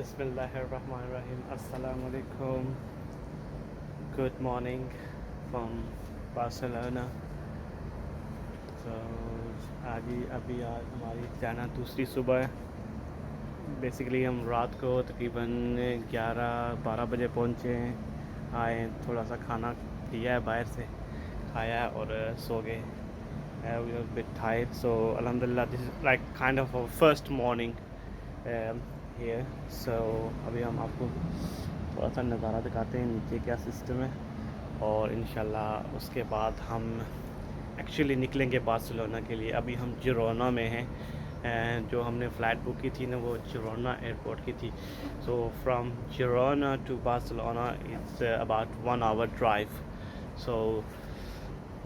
Bismillahirrahmanirrahim. Assalamu alaikum. Good morning from Barcelona. So अभी आज हमारी जाना दूसरी सुबह है. बेसिकली हम रात को तकरीबन 11-12 बजे पहुँचे हैं. आए थोड़ा सा खाना लिया है बाहर से, खाया और सो गए. We were a bit tired, so alhamdulillah this is like kind of our first morning here. So अभी हम आपको थोड़ा सा नज़ारा दिखाते हैं नीचे क्या सिस्टम है, और इंशाल्लाह उसके बाद हम एक्चुअली निकलेंगे बार्सिलोना के लिए. अभी हम जिरोना में हैं. जो हमने फ़्लाइट बुक की थी ना वो जिरोना एयरपोर्ट की थी. So from Girona to Barcelona it's about 1 hour drive. So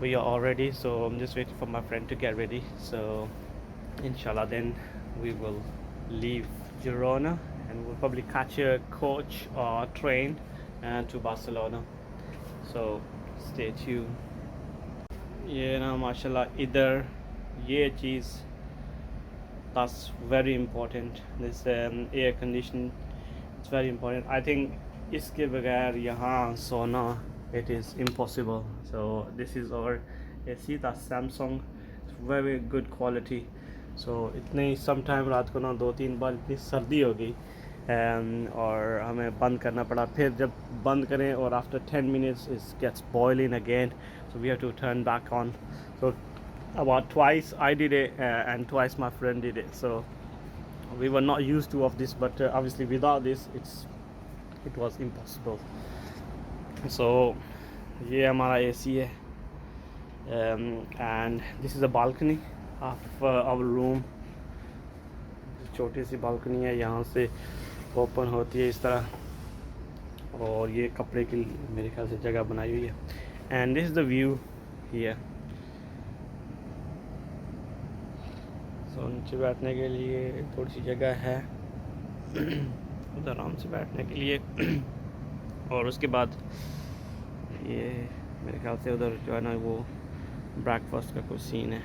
we are all ready, so I'm just waiting for my friend to get ready. So inshallah then we will leave Girona and we'll probably catch a coach or train to Barcelona. So stay tuned. ये ना माशाल्लाह इधर ये चीज़ that's very important. This air condition, it's very important. I think इसके बगैर यहाँ सोना it is impossible. So this is our AC, that's Samsung. It's very good quality. So इतने sometime रात को ना 2-3 बार इतनी सर्दी हो गई और हमें बंद करना पड़ा. फिर जब बंद करें और after 10 minutes it gets boiling again, so we have to turn back on. So about twice I did it and twice my friend did it. So we were not used to of this, but obviously without this it was impossible. So ये हमारा AC है and this is a balcony of our room. छोटी सी balcony है, यहाँ से open होती है इस तरह, और ये कपड़े की मेरे ख्याल से जगह बनाई हुई है. And this is the view here. So नीचे बैठने के लिए थोड़ी सी जगह है उधर आराम से बैठने के लिए. और उसके बाद ये मेरे ख्याल से उधर जो है ना वो ब्रेकफास्ट का कुछ सीन है.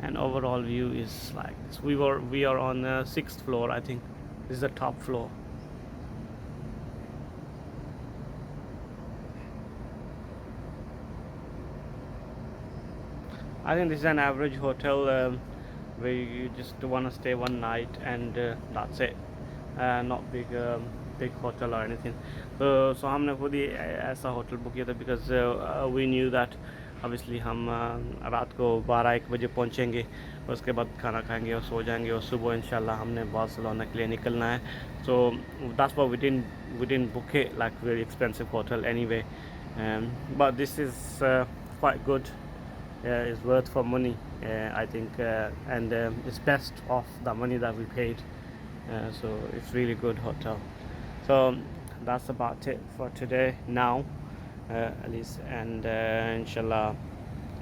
And overall view is like this. We are on the 6th floor, I think. This is the top floor. I think this is an average hotel where you just want to stay one night and that's it. Not big hotel or anything. So हमने खुद ही ऐसा hotel book किया था because we knew that obviously हम रात को 12-1 बजे पहुँचेंगे, उसके बाद खाना खाएंगे और सो जाएंगे, और सुबह इंशाल्लाह हमने बार्सिलोना के लिए निकलना है. So that's why we didn't book it like very expensive hotel anyway. But this is quite good. It's worth for money, I think, and it's best of the money that we paid. So it's really good hotel. So that's about it for today now, at least, and inshallah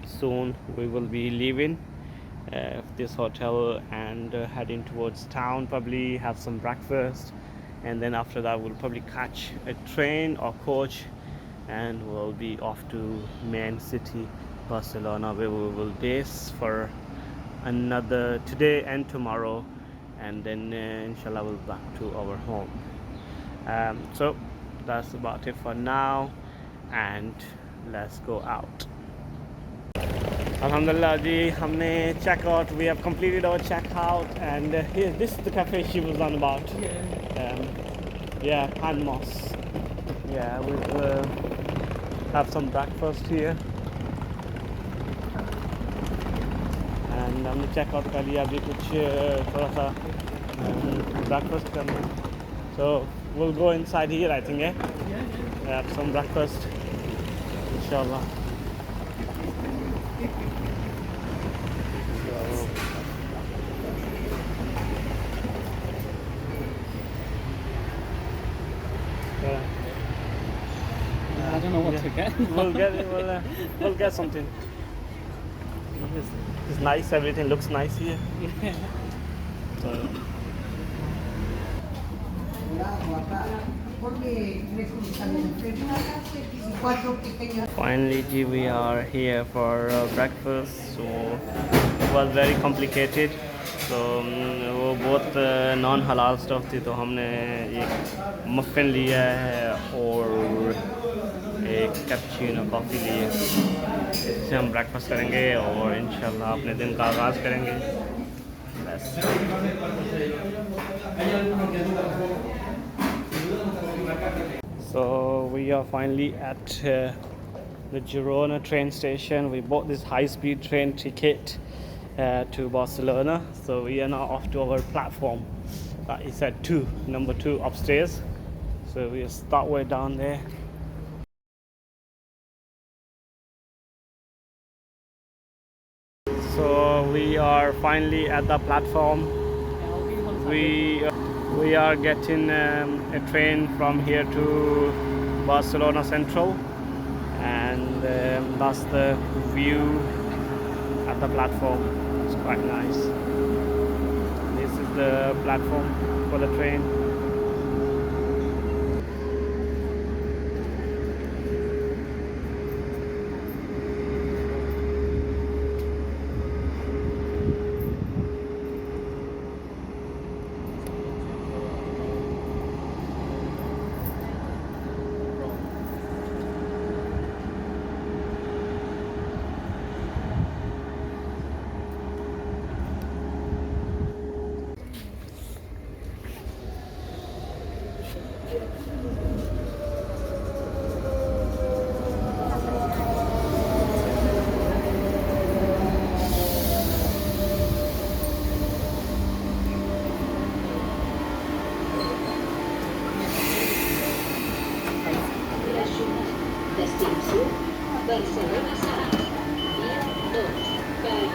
soon we will be leaving this hotel and heading towards town, probably have some breakfast, and then after that we'll probably catch a train or coach and we'll be off to main city Barcelona, where we will base for another today and tomorrow, and then inshallah we'll back to our home. So that's about it for now, and let's go out. Alhamdulillah ji, humne check out, we have completed our check out, and here this is the cafe she was on about. Yeah, Panmos. Yeah, we'll have some breakfast here. And हमने checkout कर लिया, अभी कुछ थोड़ा सा breakfast करना है. So we'll go inside here, I think, have some breakfast inshallah. I don't know what to get. We'll get something. It's nice, everything looks nice here. So finally ji, we are here for breakfast. So it was very complicated तो वो बहुत non हलाल stuff थी, तो हमने एक muffin लिया है और एक कैपुचिनो कॉफ़ी ली है। इससे हम ब्रेकफास्ट करेंगे और इंशाल्लाह अपने दिन का आगाज़ करेंगे। बस। So we are finally at the Girona train station. We bought this high-speed train ticket to Barcelona. So we are now off to our platform. It's at 2, number 2 upstairs. So we'll start way down there. So we are finally at the platform. We are getting a train from here to Barcelona Central, and that's the view at the platform. It's quite nice. This is the platform for the train. Destinasi Barcelona Saat Via 2 Baik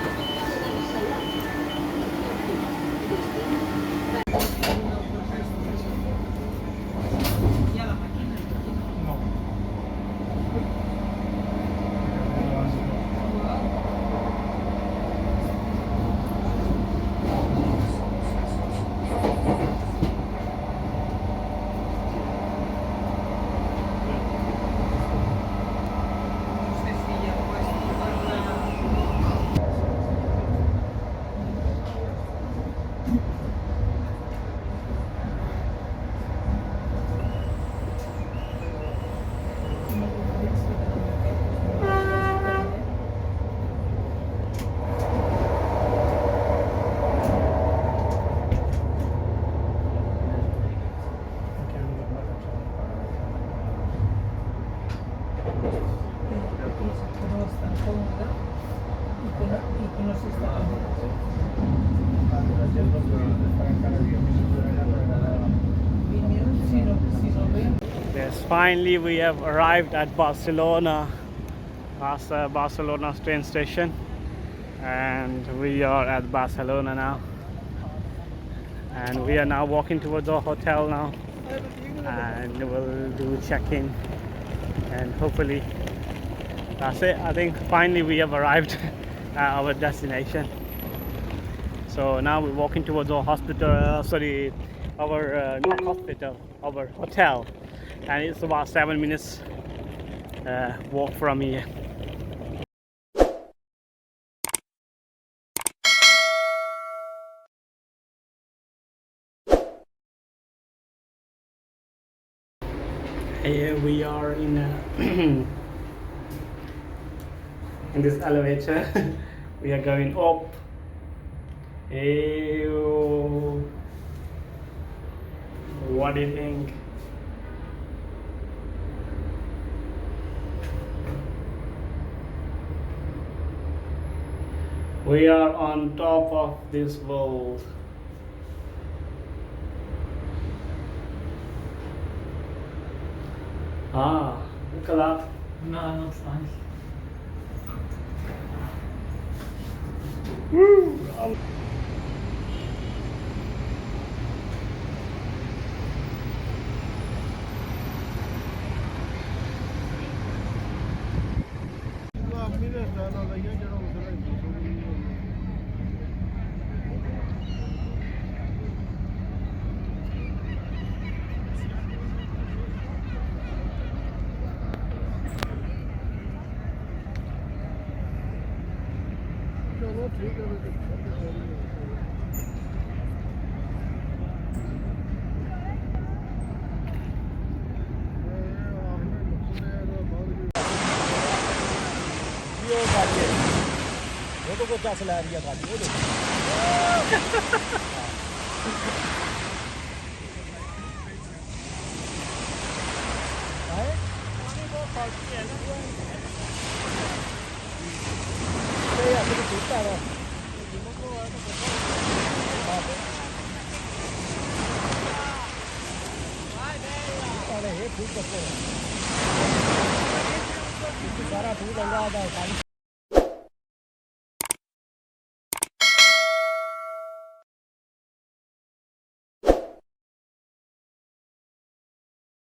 Yes, finally we have arrived at Barcelona. That's Barcelona train station, and we are at Barcelona now. And we are now walking towards our hotel now, and we'll do check-in, and hopefully that's it. I think finally we have arrived at our destination. So now we're walking towards our hospital, sorry, our not hospital, our hotel, and it's about 7 minutes walk from here. Here we are in in this elevator. We are going up. Ew. What do you think? We are on top of this world. Ah, look at that. No, that's nice. Woo! को चस लै रही है गाड़ी वो देखो सारा फूल लगा था